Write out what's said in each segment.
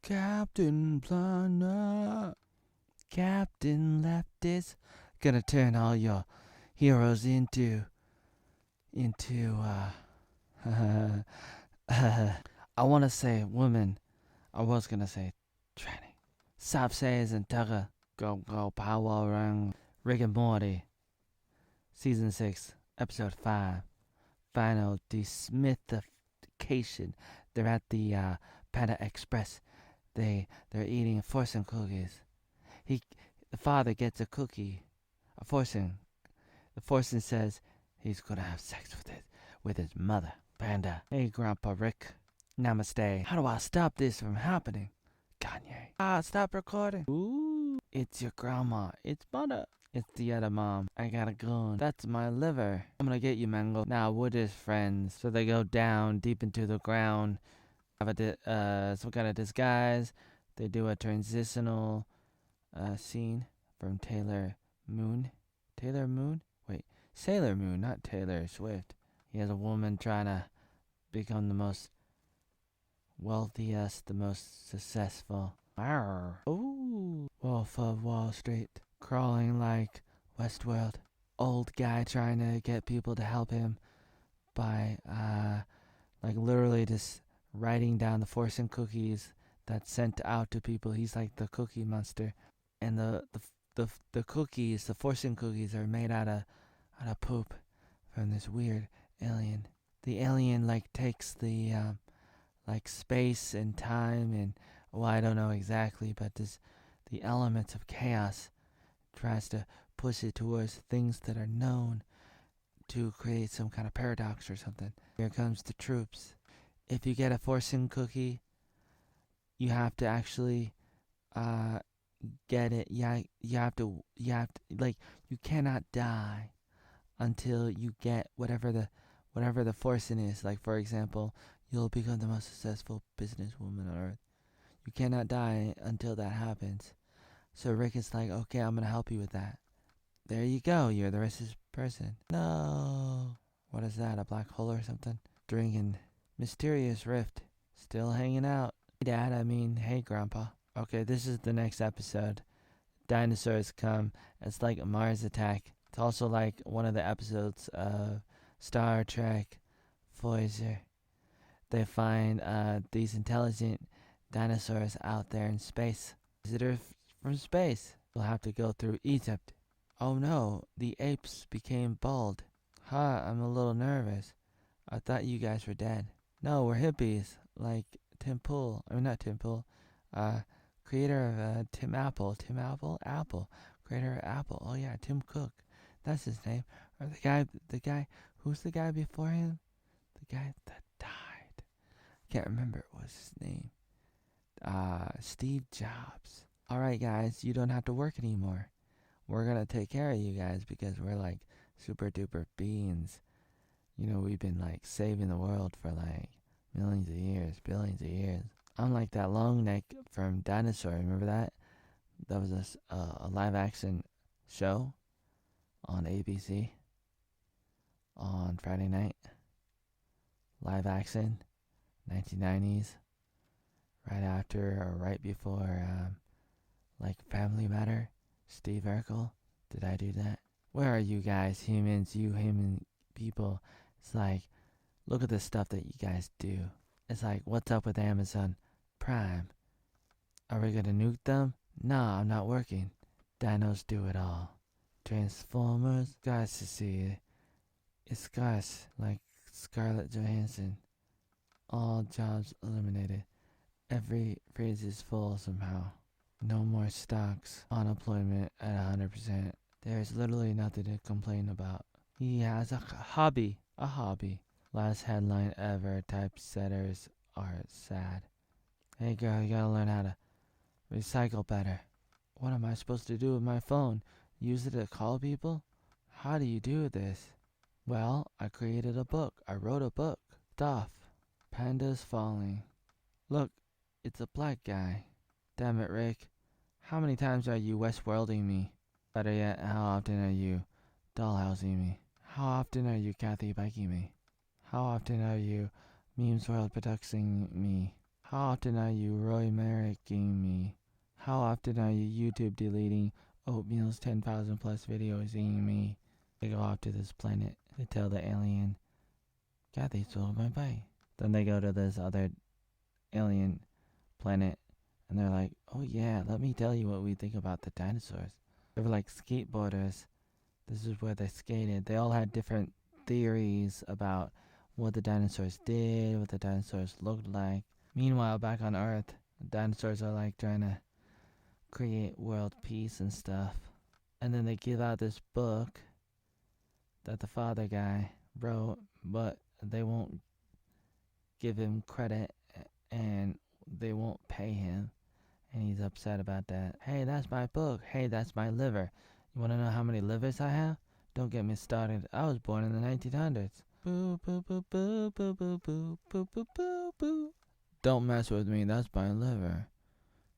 Captain Planet. Captain Leftist. Gonna turn all your heroes into I wanna say woman. I was gonna say tranny. Stop says and Tugger. Go power around Rick and Morty. Season 6, episode 5. Final desmythification. They're at the Panda Express. They're eating fortune cookies. The father gets a cookie, a fortune. The fortune says he's gonna have sex with his mother. Panda. Hey, Grandpa Rick. Namaste. How do I stop this from happening? Kanye. Stop recording. Ooh, it's your grandma. It's mother. It's the other mom. I got a gun. That's my liver. I'm gonna get you, Mango. Now we're just friends. So they go down deep into the ground. Have some kind of disguise. They do a transitional scene from Sailor Moon, not Taylor Swift. He has a woman trying to become the most wealthiest, the most successful. Arr. Ooh. Wolf of Wall Street. Crawling like Westworld. Old guy trying to get people to help him by like literally just writing down the fortune cookies that's sent out to people. He's like the cookie monster. And the cookies, the fortune cookies, are made out of poop from this weird alien. The alien like takes the like space and time and I don't know exactly, but the elements of chaos tries to push it towards things that are known to create some kind of paradox or something. Here comes the troops. If you get a fortune cookie, you have to actually get it. You have to like, you cannot die until you get whatever the fortune is. Like, for example, you'll become the most successful businesswoman on earth. You cannot die until that happens. So Rick is like, okay, I'm gonna help you with that. There you go. You're the richest person. No. What is that? A black hole or something? Drinking. Mysterious rift. Still hanging out. Hey, Dad. Hey, Grandpa. Okay, this is the next episode. Dinosaurs come. It's like a Mars attack. It's also like one of the episodes of Star Trek Voyager. They find these intelligent dinosaurs out there in space. Visitors from space. We'll have to go through Egypt. Oh no, the apes became bald. I'm a little nervous. I thought you guys were dead. No, we're hippies, like Tim Pool. Not Tim Pool. Creator of Tim Apple. Apple. Creator of Apple. Oh yeah, Tim Cook. That's his name. Or the guy, who's the guy before him? The guy that died. Can't remember what was his name. Steve Jobs. Alright guys, you don't have to work anymore. We're gonna take care of you guys because we're like super duper beings. We've been like saving the world for like millions of years, billions of years. Unlike that long neck from Dinosaur, remember that? That was a live action show on ABC on Friday night. Live action, 1990s. Right after or right before like Family Matter. Steve Urkel. Did I do that? Where are you guys, humans, you human people? It's like, look at the stuff that you guys do. It's like, what's up with Amazon Prime? Are we gonna nuke them? Nah, I'm not working. Dinos do it all. Transformers, guys to see. It's guys like Scarlett Johansson. All jobs eliminated. Every phrase is full somehow. No more stocks. Unemployment at 100%. There's literally nothing to complain about. He has a hobby. Last headline ever. Typesetters are sad. Hey girl, you gotta learn how to recycle better. What am I supposed to do with my phone? Use it to call people? How do you do this? Well, I created a book. I wrote a book. Stuff. Pandas falling. Look, it's a black guy. Damn it, Rick. How many times are you Westworlding me? Better yet, how often are you Dollhousing me? How often are you Kathy biking me? How often are you Memes World producing me? How often are you Roy Merricking me? How often are you YouTube deleting Oatmeal's 10,000 plus videos eating me? They go off to this planet. They tell the alien, God, they stole my bike. Then they go to this other alien planet and they're like, oh yeah, let me tell you what we think about the dinosaurs. They were like skateboarders. This is where they skated. They all had different theories about what the dinosaurs did, what the dinosaurs looked like. Meanwhile, back on Earth, the dinosaurs are like trying to create world peace and stuff. And then they give out this book that the father guy wrote, but they won't give him credit and they won't pay him. And he's upset about that. Hey, that's my book. Hey, that's my liver. You want to know how many livers I have? Don't get me started. I was born in the 1900s. Boo, boo, boo, boo, boo, boo, boo, boo, boo, boo, boo. Don't mess with me. That's my liver.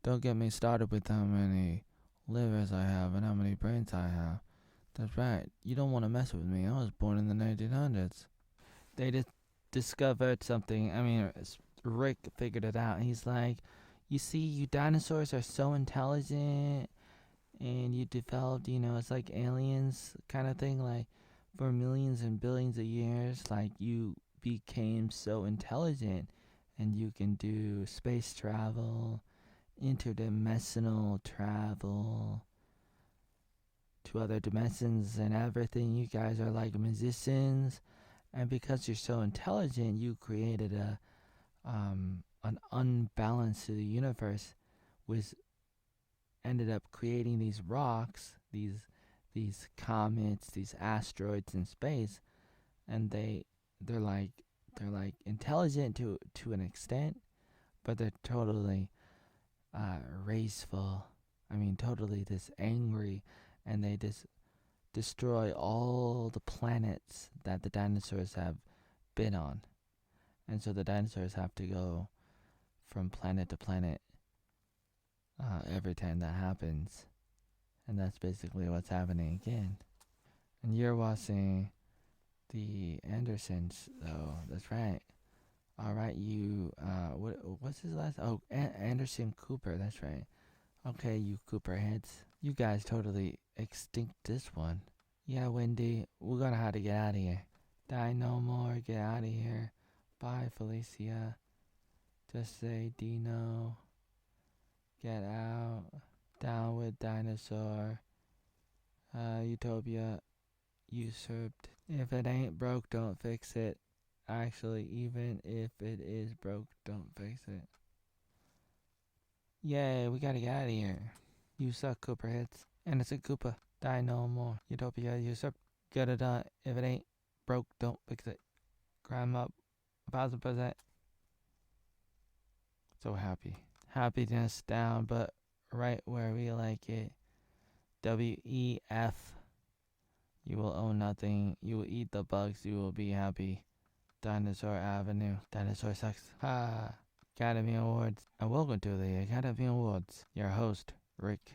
Don't get me started with how many livers I have and how many brains I have. That's right. You don't want to mess with me. I was born in the 1900s. They just discovered something. I mean, Rick figured it out. He's like, you see, you dinosaurs are so intelligent and you developed, it's like aliens kind of thing. Like, for millions and billions of years, like, you became so intelligent and you can do space travel, interdimensional travel to other dimensions and everything. You guys are like musicians, and because you're so intelligent, you created an unbalance to the universe, which ended up creating these rocks, these comets, these asteroids in space, and they're like intelligent to an extent, but they're totally rageful. I mean, totally just angry, and they just destroy all the planets that the dinosaurs have been on. And so the dinosaurs have to go from planet to planet every time that happens. And that's basically what's happening again. And you're watching the Andersons, though. That's right. All right, what's his last? Oh, Anderson Cooper. That's right. Okay, you Cooper heads. You guys totally extinct this one. Yeah, Wendy, we're gonna have to get out of here. Die no more, get out of here. Bye, Felicia. Just say Dino. Get out. Down with Dinosaur. Utopia usurped. If it ain't broke, don't fix it. Actually, even if it is broke, don't fix it. Yay, we gotta get out of here. You suck, Cooperheads. Innocent Koopa, die no more. Utopia usurped. Get it done. If it ain't broke, don't fix it. Crime up 1,000%. So happy. Happiness down, but right where we like it. WEF. You will own nothing. You will eat the bugs. You will be happy. Dinosaur Avenue. Dinosaur sucks. Ha. Academy Awards. And welcome to the Academy Awards. Your host, Rick.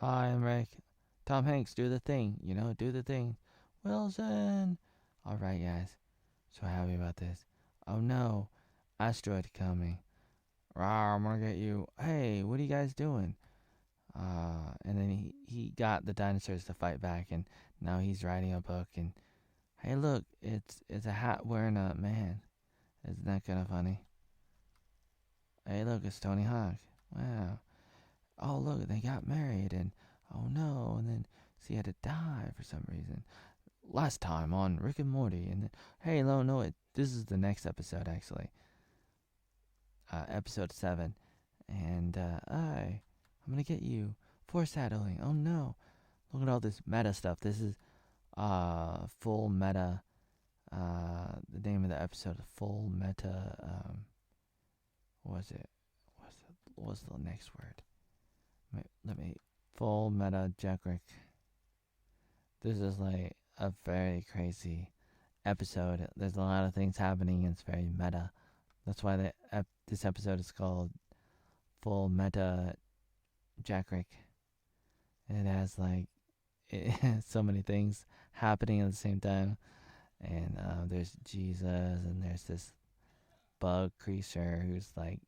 Hi, I'm Rick. Tom Hanks, do the thing. Do the thing. Wilson. Alright, guys. So happy about this. Oh no. Asteroid coming. Rawr, I'm gonna get you. Hey, what are you guys doing? And then he got the dinosaurs to fight back, and now he's writing a book, and hey, look, it's a hat wearing a man. Isn't that kind of funny? Hey, look, it's Tony Hawk. Wow. Oh, look, they got married, and oh no, and then she had to die for some reason. Last time on Rick and Morty, and then, hey, no, this is the next episode, actually. Episode 7. And, I'm gonna get you. Foreshadowing. Oh no. Look at all this meta stuff. This is, full meta. The name of the episode, full meta, what was it? What's the next word? Full meta Jackrick. This is like a very crazy episode. There's a lot of things happening, and it's very meta. That's why this episode is called Full Meta Jackrick. And it has so many things happening at the same time. And there's Jesus, and there's this bug creature who's like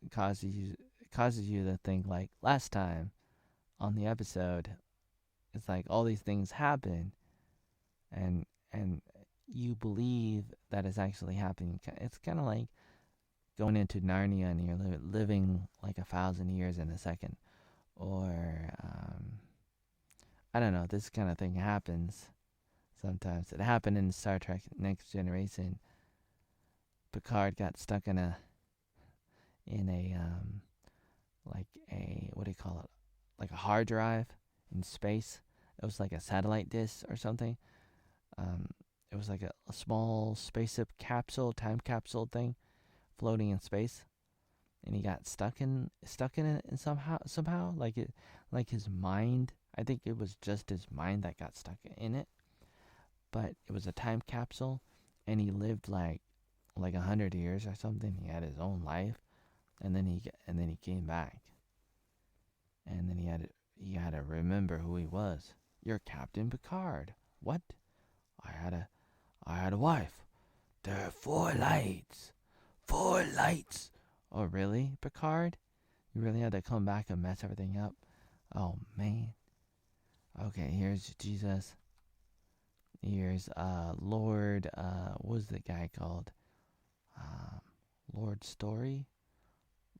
causes you to think like last time on the episode. It's like all these things happen, and you believe that it's actually happening. It's kind of like going into Narnia and you're living like 1,000 years in a second, or I don't know. This kind of thing happens sometimes. It happened in Star Trek Next Generation. Picard got stuck in a like a, what do you call it? Like a hard drive in space. It was like a satellite dish or something. Um, it was like a small spaceship capsule, time capsule thing, floating in space, and he got stuck in it, and somehow like his mind. I think it was just his mind that got stuck in it, but it was a time capsule, and he lived like 100 years or something. He had his own life, and then he came back, and then he had to remember who he was. You're Captain Picard. What? I had a wife. There are 4 lights. 4 lights. Oh really, Picard? You really had to come back and mess everything up? Oh man. Okay, here's Jesus. Here's Lord, what was the guy called? Lord Story?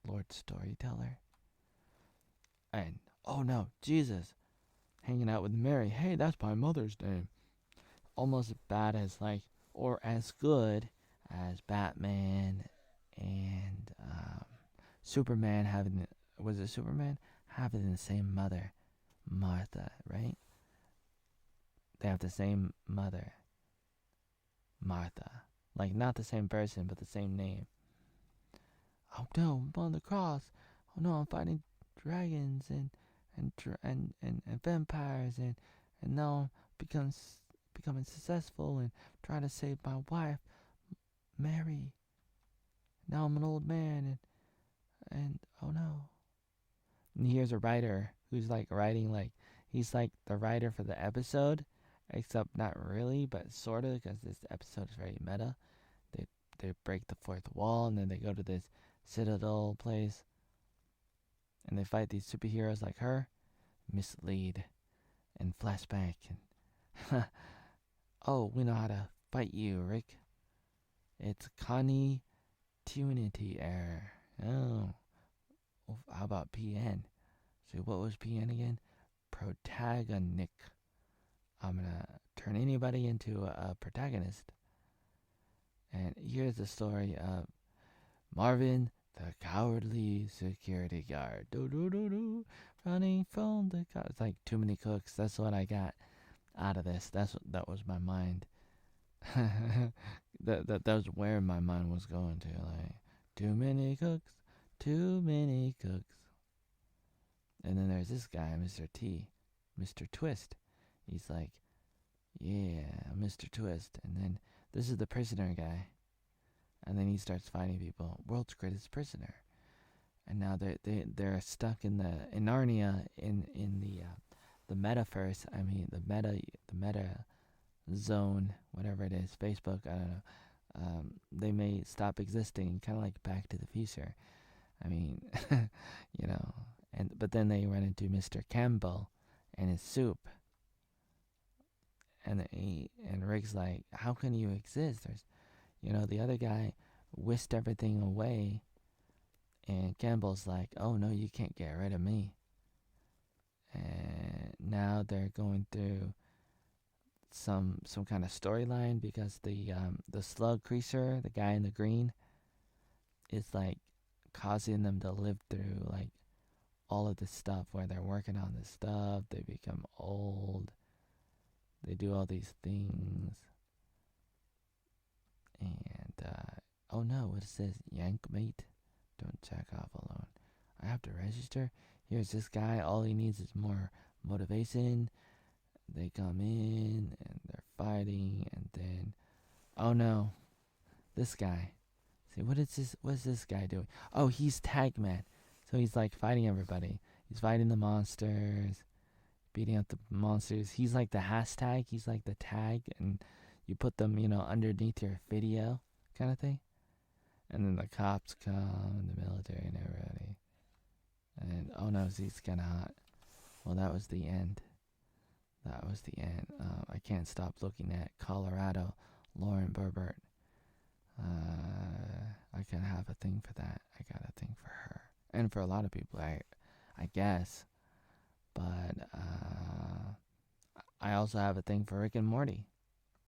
Lord Storyteller? And, oh no, Jesus. Hanging out with Mary. Hey, that's my mother's name. Almost as bad as, like, or as good as Batman and Superman having, was it Superman? Having the same mother, Martha, right? They have the same mother, Martha. Like, not the same person, but the same name. Oh no, I'm on the cross. Oh no, I'm fighting dragons and vampires, and now I'm becoming successful and trying to save my wife, Mary. Now I'm an old man, and oh no. And here's a writer who's like writing, like, he's like the writer for the episode, except not really, but sort of, because this episode is very meta. They break the fourth wall, and then they go to this citadel place, and they fight these superheroes like her, mislead, and flashback, and oh, we know how to fight you, Rick. It's continuity error. Oh, how about PN? So what was PN again? Protagonic. I'm gonna turn anybody into a protagonist. And here's the story of Marvin, the cowardly security guard. Running from the cops. It's like too many cooks. That's what I got out of this. That was my mind. that was where my mind was going to. Like, too many cooks, too many cooks. And then there's this guy, Mr. T, Mr. Twist. He's like, yeah, Mr. Twist. And then this is the prisoner guy. And then he starts fighting people. World's greatest prisoner. And now they're stuck in Narnia, in the metaverse. I mean the meta zone, whatever it is, Facebook. I don't know. They may stop existing, kind of like Back to the Future. I mean, but then they run into Mr. Campbell and his soup. And Rick's like, how can you exist? There's, the other guy whisked everything away, and Campbell's like, oh no, you can't get rid of me. And now they're going through some kind of storyline, because the slug creature, the guy in the green, is like causing them to live through like all of this stuff where they're working on this stuff. They become old. They do all these things. And, oh no, what it says, yank mate, don't jack off alone. I have to register. Here's this guy, all he needs is more motivation. They come in, and they're fighting, and then, oh no, this guy. See, what's this guy doing? Oh, he's Tag Man. So he's like fighting everybody. He's fighting the monsters, beating up the monsters. He's like the hashtag. He's like the tag, and you put them, underneath your video kind of thing. And then the cops come, and the military and everybody. And, oh no, he's kind of hot. Well, that was the end. That was the end. I can't stop looking at Colorado, Lauren Berbert. I can have a thing for that. I got a thing for her. And for a lot of people, I guess. But I also have a thing for Rick and Morty.